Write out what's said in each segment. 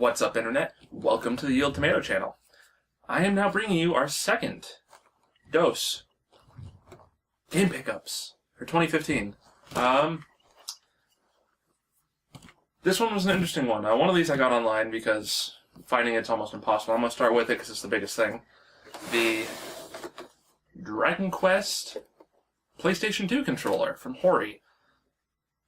What's up, Internet? Welcome to the YieldTomato channel. I am now bringing you our second dose game pickups for 2015. This one was an interesting one. One of these I got online because finding it's almost impossible. I'm going to start with it because it's the biggest thing. The Dragon Quest PlayStation 2 controller from Hori.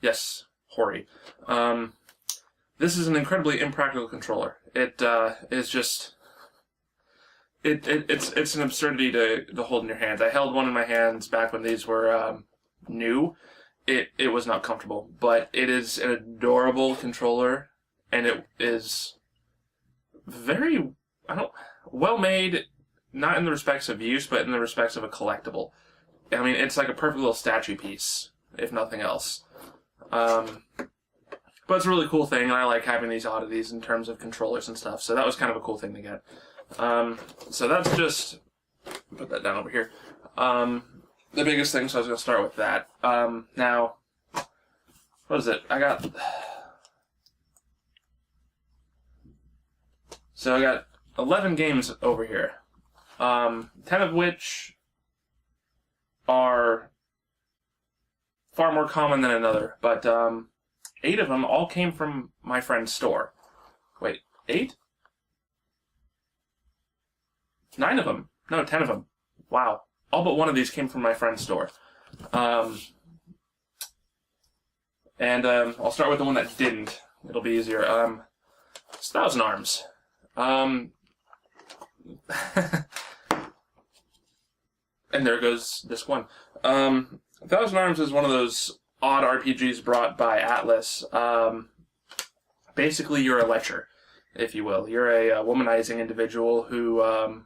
Yes, Hori. This is an incredibly impractical controller. It is just... It's an absurdity to hold in your hands. I held one in my hands back when these were new. It was not comfortable, but it is an adorable controller, and it is very well made, not in the respects of use, but in the respects of a collectible. I mean, it's like a perfect little statue piece, if nothing else. But it's a really cool thing, and I like having these oddities in terms of controllers and stuff, so that was kind of a cool thing to get. So that's just... put that down over here. The biggest thing, so I was going to start with that. Now, what is it? I got 11 games over here. 10 of which are far more common than another, but 8 of them all came from my friend's store. Wait, 8? 9 of them. No, 10 of them. Wow. All but one of these came from my friend's store. I'll start with the one that didn't. It'll be easier. It's Thousand Arms. And there goes this one. Thousand Arms is one of those odd RPGs brought by Atlas. Basically, you're a lecher, if you will. You're a womanizing individual who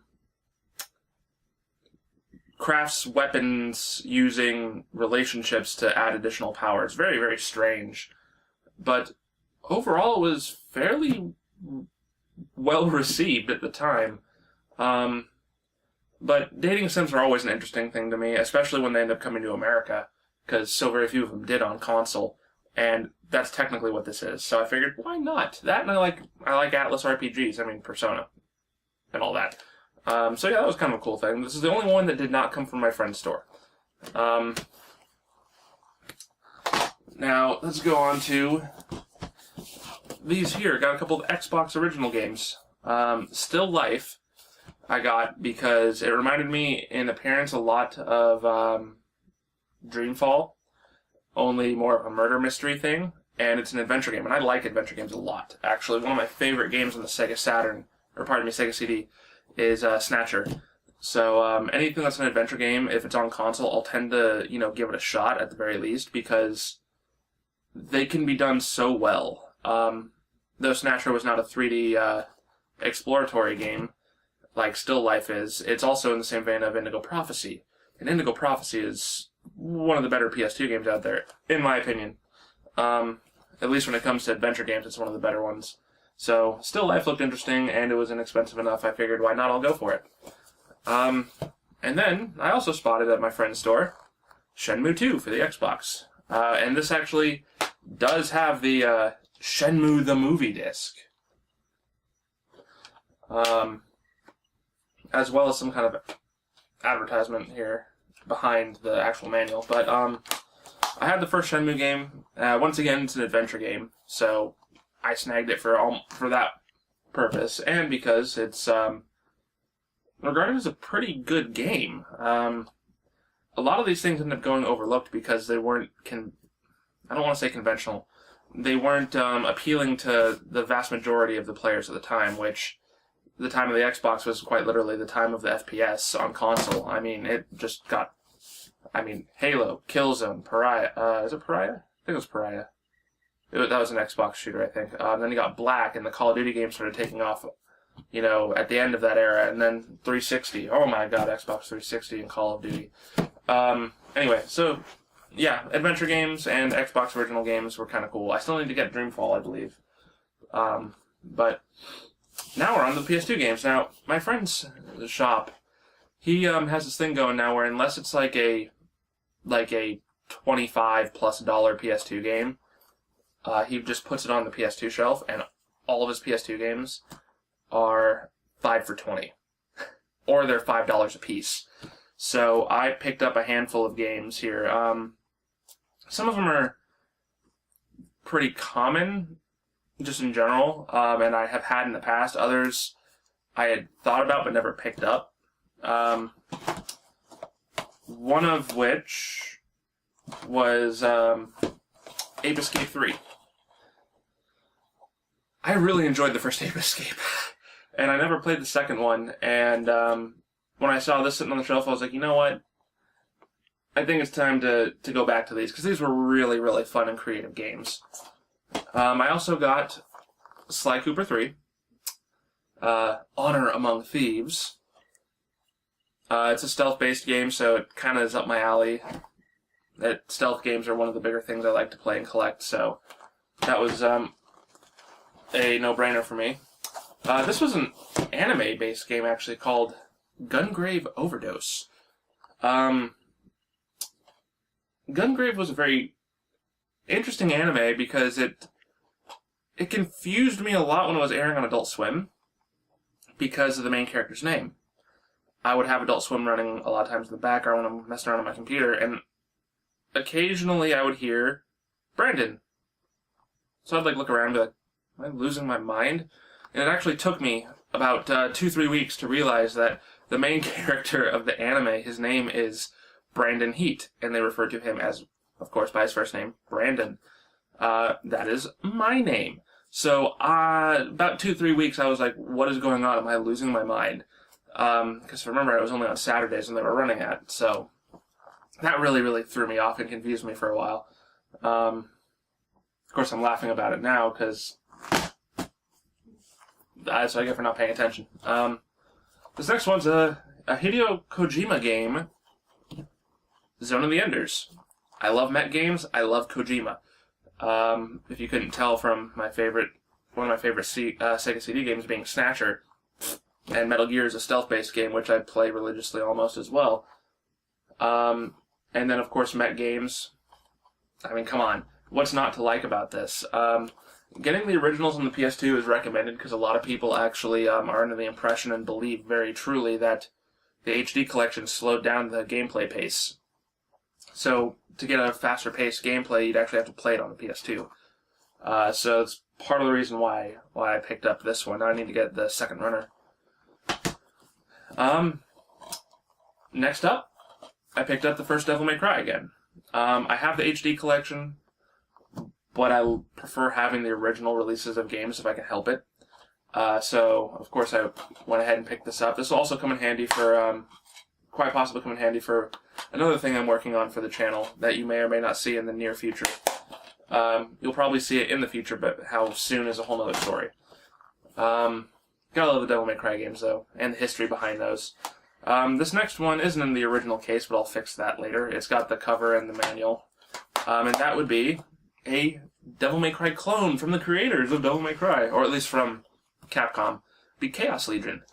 crafts weapons using relationships to add additional powers. Very, very strange. But overall, it was fairly well received at the time. But dating sims are always an interesting thing to me, especially when they end up coming to America, because so very few of them did on console, and that's technically what this is. So I figured, why not? That, and I like Atlas RPGs, I mean, Persona, and all that. So yeah, that was kind of a cool thing. This is the only one that did not come from my friend's store. Now, let's go on to these here. Got a couple of Xbox original games. Still Life I got because it reminded me in appearance a lot of Dreamfall, only more of a murder mystery thing, and it's an adventure game, and I like adventure games a lot. Actually, one of my favorite games on the Sega Saturn, or pardon me, Sega CD, is Snatcher. So anything that's an adventure game, if it's on console, I'll tend to, give it a shot at the very least, because they can be done so well. Though Snatcher was not a 3D exploratory game, like Still Life is, it's also in the same vein of Indigo Prophecy. And Indigo Prophecy is one of the better PS2 games out there, in my opinion. At least when it comes to adventure games, it's one of the better ones. So, Still Life looked interesting, and it was inexpensive enough. I figured, why not? I'll go for it. And then, I also spotted at my friend's store Shenmue 2 for the Xbox. And this actually does have the Shenmue the Movie disc. As well as some kind of advertisement here behind the actual manual. But I had the first Shenmue game. Once again, it's an adventure game, so I snagged it for that purpose, and because it's regarded as a pretty good game. A lot of these things end up going overlooked because they weren't I don't want to say conventional. They weren't appealing to the vast majority of the players at the time, which the time of the Xbox was quite literally the time of the FPS on console. I mean, it just got... Halo, Killzone, Pariah. Is it Pariah? I think it was Pariah. That was an Xbox shooter, I think. Then you got Black, and the Call of Duty games started taking off, at the end of that era. And then 360. Oh my god, Xbox 360 and Call of Duty. Anyway, so, yeah, adventure games and Xbox original games were kind of cool. I still need to get Dreamfall, I believe. But now we're on the PS2 games. Now, my friend's shop, he has this thing going now where unless it's like a $25+ PS2 game, he just puts it on the PS2 shelf, and all of his PS2 games are 5 for $20, or they're $5 a piece. So I picked up a handful of games here. Some of them are pretty common, just in general, and I have had in the past. Others I had thought about but never picked up. One of which was Ape Escape 3. I really enjoyed the first Ape Escape, and I never played the second one, and when I saw this sitting on the shelf, I was like, you know what? I think it's time to go back to these, because these were really, really fun and creative games. I also got Sly Cooper 3, Honor Among Thieves. It's a stealth-based game, so it kind of is up my alley. Stealth games are one of the bigger things I like to play and collect, so that was a no-brainer for me. This was an anime-based game, actually, called Gungrave Overdose. Gungrave was a very interesting anime because it confused me a lot when it was airing on Adult Swim because of the main character's name. I would have Adult Swim running a lot of times in the background when I'm messing around on my computer, and occasionally I would hear Brandon. So I'd look around and be like, am I losing my mind? And it actually took me about 2-3 weeks to realize that the main character of the anime, his name is Brandon Heat, and they refer to him as, of course, by his first name, Brandon. That is my name. So about 2-3 weeks, I was like, what is going on? Am I losing my mind? Because remember, it was only on Saturdays when they were running at, so that really, really threw me off and confused me for a while. Of course, I'm laughing about it now, because that's what I get for not paying attention. This next one's a Hideo Kojima game, Zone of the Enders. I love mech games. I love Kojima. If you couldn't tell from one of my favorite Sega CD games being Snatcher, and Metal Gear is a stealth-based game, which I play religiously almost as well. And then, of course, mech games. I mean, come on. What's not to like about this? Getting the originals on the PS2 is recommended because a lot of people actually are under the impression and believe very truly that the HD collection slowed down the gameplay pace. So to get a faster paced gameplay, you'd actually have to play it on the PS2. So it's part of the reason why I picked up this one. Now I need to get the second runner. Next up, I picked up the first Devil May Cry again. I have the HD collection, but I prefer having the original releases of games if I can help it. So, of course, I went ahead and picked this up. This will also come in handy for, quite possibly come in handy for another thing I'm working on for the channel that you may or may not see in the near future. You'll probably see it in the future, but how soon is a whole other story. Gotta love the Devil May Cry games, though, and the history behind those. This next one isn't in the original case, but I'll fix that later. It's got the cover and the manual. And that would be a Devil May Cry clone from the creators of Devil May Cry, or at least from Capcom, the Chaos Legion.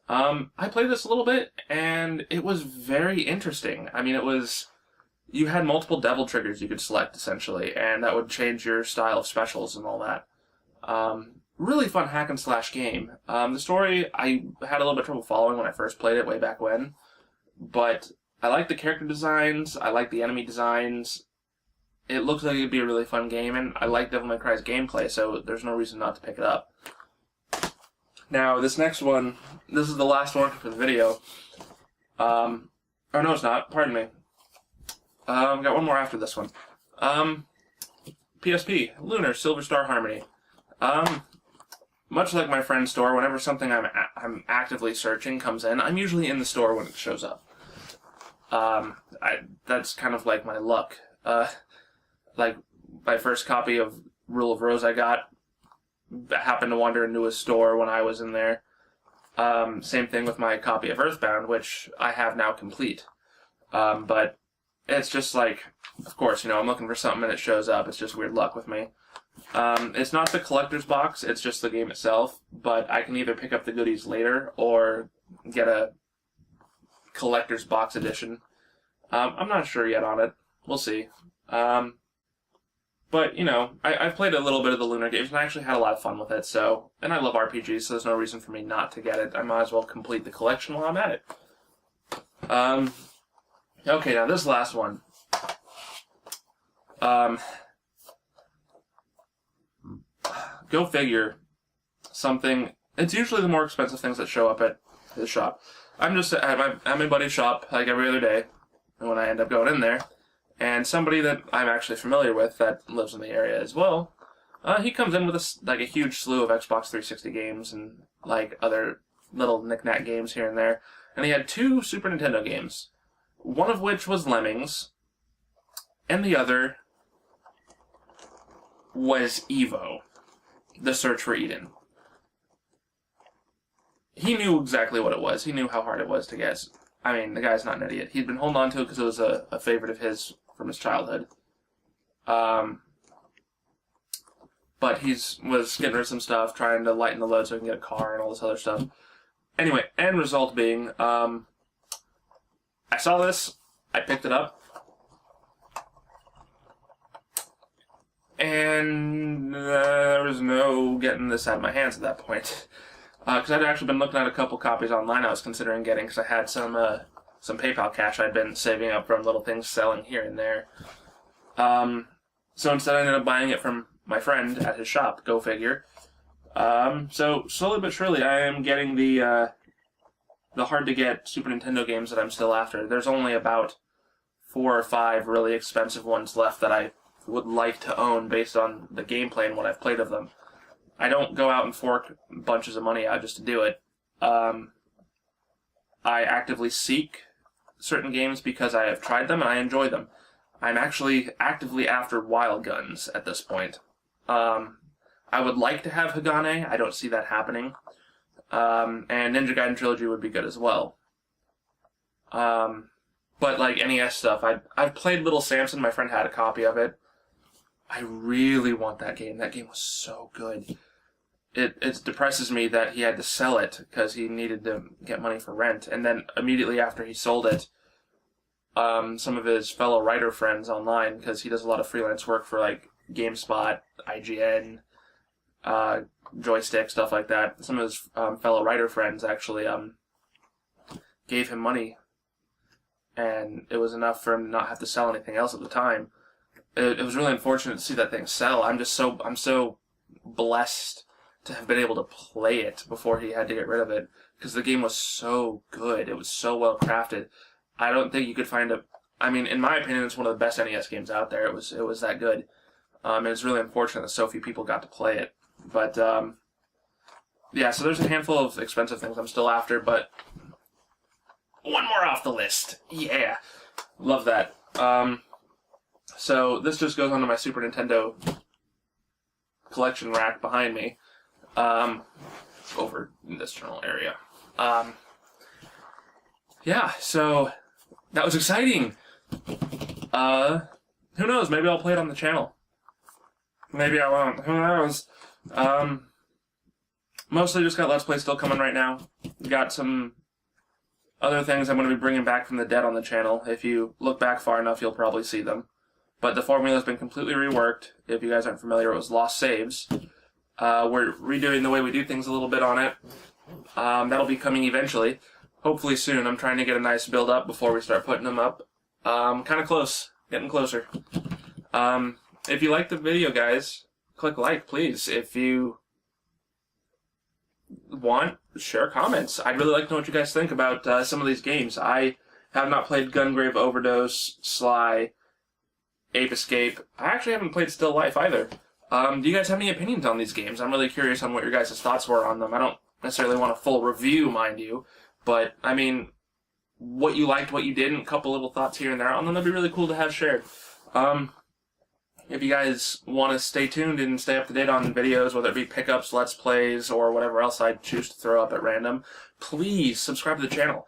I played this a little bit, and it was very interesting. I mean, you had multiple devil triggers you could select, essentially, and that would change your style of specials and all that. Really fun hack and slash game. The story, I had a little bit of trouble following when I first played it way back when, but I like the character designs, I like the enemy designs. It looks like it'd be a really fun game, and I like Devil May Cry's gameplay, so there's no reason not to pick it up. Now, this next one, this is the last one for the video. Oh, no, it's not. Pardon me. I've got one more after this one. PSP, Lunar Silver Star Harmony. Much like my friend's store, whenever something I'm actively searching comes in, I'm usually in the store when it shows up. That's kind of like my luck. Like, my first copy of Rule of Rose I got happened to wander into a store when I was in there. Same thing with my copy of Earthbound, which I have now complete. But it's just like, of course, I'm looking for something and it shows up. It's just weird luck with me. It's not the collector's box, it's just the game itself, but I can either pick up the goodies later or get a collector's box edition. I'm not sure yet on it. We'll see. But, you know, I've played a little bit of the Lunar games, and I actually had a lot of fun with it, so... And I love RPGs, so there's no reason for me not to get it. I might as well complete the collection while I'm at it. Okay, now this last one. Go figure. Something... It's usually the more expensive things that show up at the shop. I'm just at my buddy's shop, like, every other day, and when I end up going in there, and somebody that I'm actually familiar with that lives in the area as well, he comes in with a huge slew of Xbox 360 games and, like, other little knick-knack games here and there, and he had 2 Super Nintendo games, one of which was Lemmings, and the other was e.v.o, The Search for Eden. He knew exactly what it was. He knew how hard it was to guess. I mean, the guy's not an idiot. He'd been holding on to it because it was a favorite of his from his childhood. But he was getting rid of some stuff, trying to lighten the load so he can get a car and all this other stuff. Anyway, end result being, I saw this, I picked it up, and there was no getting this out of my hands at that point. Because I'd actually been looking at a couple copies online I was considering getting, because I had some PayPal cash I'd been saving up from little things selling here and there. So instead I ended up buying it from my friend at his shop, go figure. So slowly but surely I am getting the hard-to-get Super Nintendo games that I'm still after. There's only about 4 or 5 really expensive ones left that I would like to own based on the gameplay and what I've played of them. I don't go out and fork bunches of money out just to do it. I actively seek certain games because I have tried them and I enjoy them. I'm actually actively after Wild Guns at this point. I would like to have Hagane. I don't see that happening. And Ninja Gaiden Trilogy would be good as well. But like NES stuff, I've played Little Samson. My friend had a copy of it. I really want that game. That game was so good. It depresses me that he had to sell it because he needed to get money for rent. And then immediately after he sold it, some of his fellow writer friends online, because he does a lot of freelance work for like GameSpot, IGN, Joystick, stuff like that. Some of his fellow writer friends actually gave him money, and it was enough for him to not have to sell anything else at the time. It was really unfortunate to see that thing sell. I'm so blessed to have been able to play it before he had to get rid of it, because the game was so good. It was so well crafted. I don't think you could find I mean, in my opinion, it's one of the best NES games out there. It was that good. And it's really unfortunate that so few people got to play it. But, yeah, so there's a handful of expensive things I'm still after, but one more off the list. Yeah. Love that. So this just goes onto my Super Nintendo collection rack behind me, over in this general area. Yeah, so that was exciting. Who knows? Maybe I'll play it on the channel. Maybe I won't. Who knows? Mostly just got Let's Play still coming right now. Got some other things I'm going to be bringing back from the dead on the channel. If you look back far enough, you'll probably see them. But the formula's been completely reworked. If you guys aren't familiar, it was Lost Saves. We're redoing the way we do things a little bit on it. That'll be coming eventually. Hopefully soon. I'm trying to get a nice build up before we start putting them up. Kind of close. Getting closer. If you liked the video, guys, click like, please. If you want, share comments. I'd really like to know what you guys think about some of these games. I have not played Gungrave Overdose, Sly, Ape Escape. I actually haven't played Still Life either. Do you guys have any opinions on these games? I'm really curious on what your guys' thoughts were on them. I don't necessarily want a full review, mind you, but, I mean, what you liked, what you didn't, a couple little thoughts here and there on them, that'd be really cool to have shared. If you guys want to stay tuned and stay up to date on videos, whether it be pickups, Let's Plays, or whatever else I choose to throw up at random, please subscribe to the channel.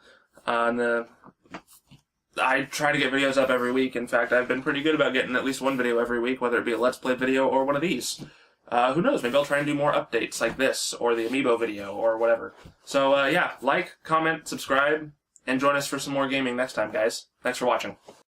I try to get videos up every week. In fact, I've been pretty good about getting at least one video every week, whether it be a Let's Play video or one of these. Who knows, maybe I'll try and do more updates like this, or the e.v.o video, or whatever. So, yeah, like, comment, subscribe, and join us for some more gaming next time, guys. Thanks for watching.